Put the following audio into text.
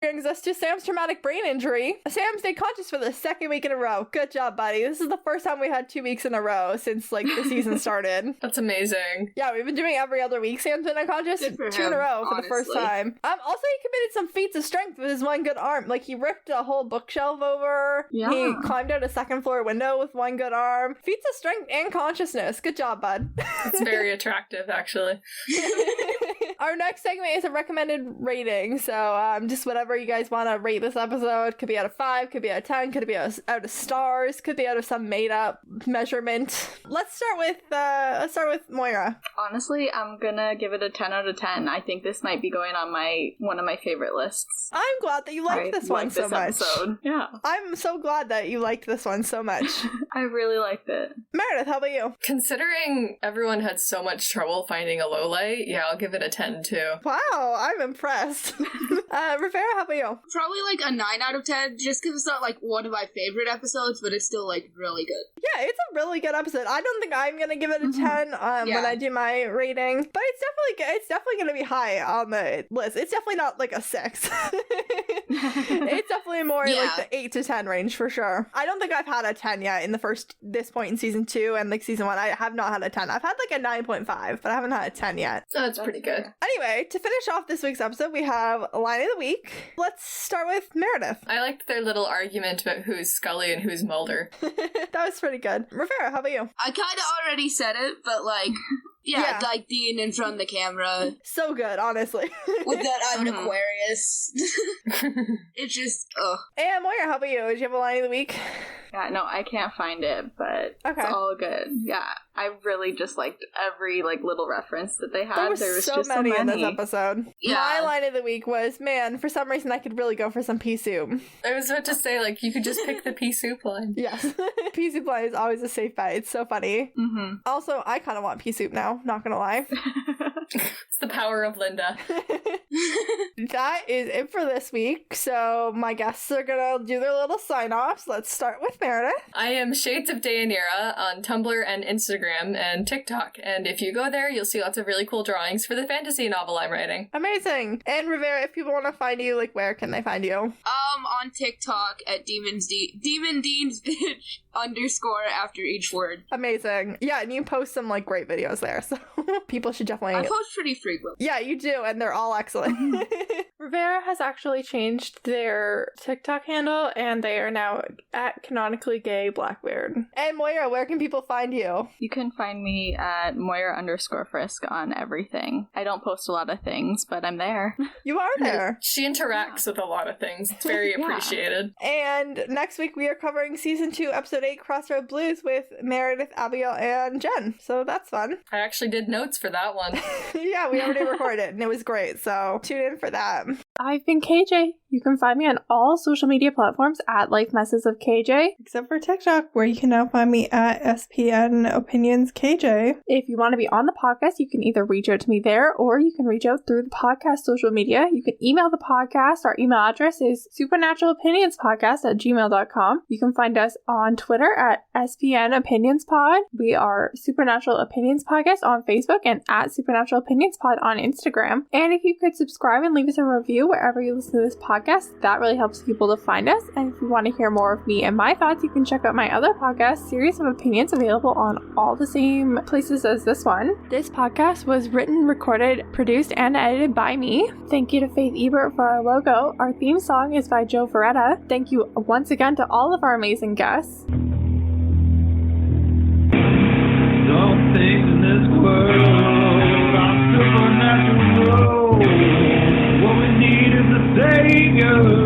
brings us to Sam's traumatic brain injury. Sam stayed conscious for the second week in a row. Good job, buddy. This is the first time we had 2 weeks in a row since, like, the season started. That's amazing. Yeah, we've been doing every other week. Sam's been unconscious 2 in a row for the first time. Also, he committed some feats of strength with his one good arm. Like, he ripped a whole bookshelf over. Yeah. He climbed out a second floor window with one good arm. Feats of strength and consciousness. Good job, bud. It's very attractive, actually. Our next segment is a recommended rating. So, just whatever you guys want to rate this episode. Could be out of 5, could be out of 10, could be out of stars, could be out of some made-up measurement. Let's start with Moira. Honestly, I'm gonna give it a 10 out of 10. I think this might be going on one of my favorite lists. I'm glad that you liked this one so much. Episode. Yeah. I'm so glad that you liked this one so much. I really liked it. Meredith, how about you? Considering everyone had so much trouble finding a low light, yeah, I'll give it a 10 too. Wow, I'm impressed. Rivera, how about you? Probably like a 9 out of 10, just because it's not like one of my favorite episodes, but it's still like really good. Yeah, it's a really good episode. I don't think I'm gonna give it a 10 when I do my rating, but it's definitely gonna be high on the list. It's definitely not like a 6. It's definitely more like the 8 to 10 range for sure. I don't think I've had a 10 yet in this point in season 2 and like season 1. I have not had a 10. I've had like a 9.5, but I haven't had a 10 yet. So that's pretty good. Anyway, to finish off this week's episode, we have a line of the week. Let's start with Meredith. I liked their little argument about who's Scully and who's Mulder. That was pretty good. Rivera, how about you? I kind of already said it, but like... Yeah, like Dean in front of the camera. So good, honestly. With that, I'm an Aquarius. It's just, ugh. And Moira, how about you? Did you have a line of the week? Yeah, no, I can't find it, but it's all good. Yeah, I really just liked every like little reference that they had. There was so many in this episode. Yeah. My line of the week was, man, for some reason I could really go for some pea soup. I was about to say, like, you could just pick the pea soup line. Yes. Pea soup line is always a safe bet. It's so funny. Mm-hmm. Also, I kind of want pea soup now, not gonna lie. It's the power of Linda. That is it for this week. So my guests are gonna do their little sign-offs. Let's start with Meredith. I am Shades of Dayanira on Tumblr and Instagram and TikTok. And if you go there, you'll see lots of really cool drawings for the fantasy novel I'm writing. Amazing. And Rivera, if people want to find you, like, where can they find you? On TikTok at Demon Dean's bitch _ after each word. Amazing. Yeah, and you post some like great videos there, so people should definitely... I post pretty frequently. Yeah, you do, and they're all excellent. Rivera has actually changed their TikTok handle, and they are now at Canonically Gay Blackbeard. And Moira, where can people find you? You can find me at Moira _ Frisk on everything. I don't post a lot of things, but I'm there. You are there. She interacts with a lot of things. It's very appreciated. And next week we are covering season 2, episode 8, Crossroad Blues with Meredith, Abigail, and Jen. So that's fun. I actually did notes for that one. Yeah, we already recorded it, and it was great. So tune in for that. I've been KJ. You can find me on all social media platforms at Life Messes of KJ. Except for TikTok, where you can now find me at SPN Opinions KJ. If you want to be on the podcast, you can either reach out to me there, or you can reach out through the podcast social media. You can email the podcast. Our email address is supernaturalopinionspodcast@gmail.com. You can find us on Twitter at SPN Opinions Pod. We are Supernatural Opinions Podcast on Facebook and at Supernatural Opinions Pod on Instagram. And if you could subscribe and leave us a review wherever you listen to this podcast, that really helps people to find us. And if you want to hear more of me and my thoughts, you can check out my other podcast, Series of Opinions, available on all the same places as this one. This podcast was written, recorded, produced, and edited by me. Thank you to Faith Ebert for our logo. Our theme song is by Joe Veretta. Thank you once again to all of our amazing guests. Don't things in this world are supernatural. What we need is a savior.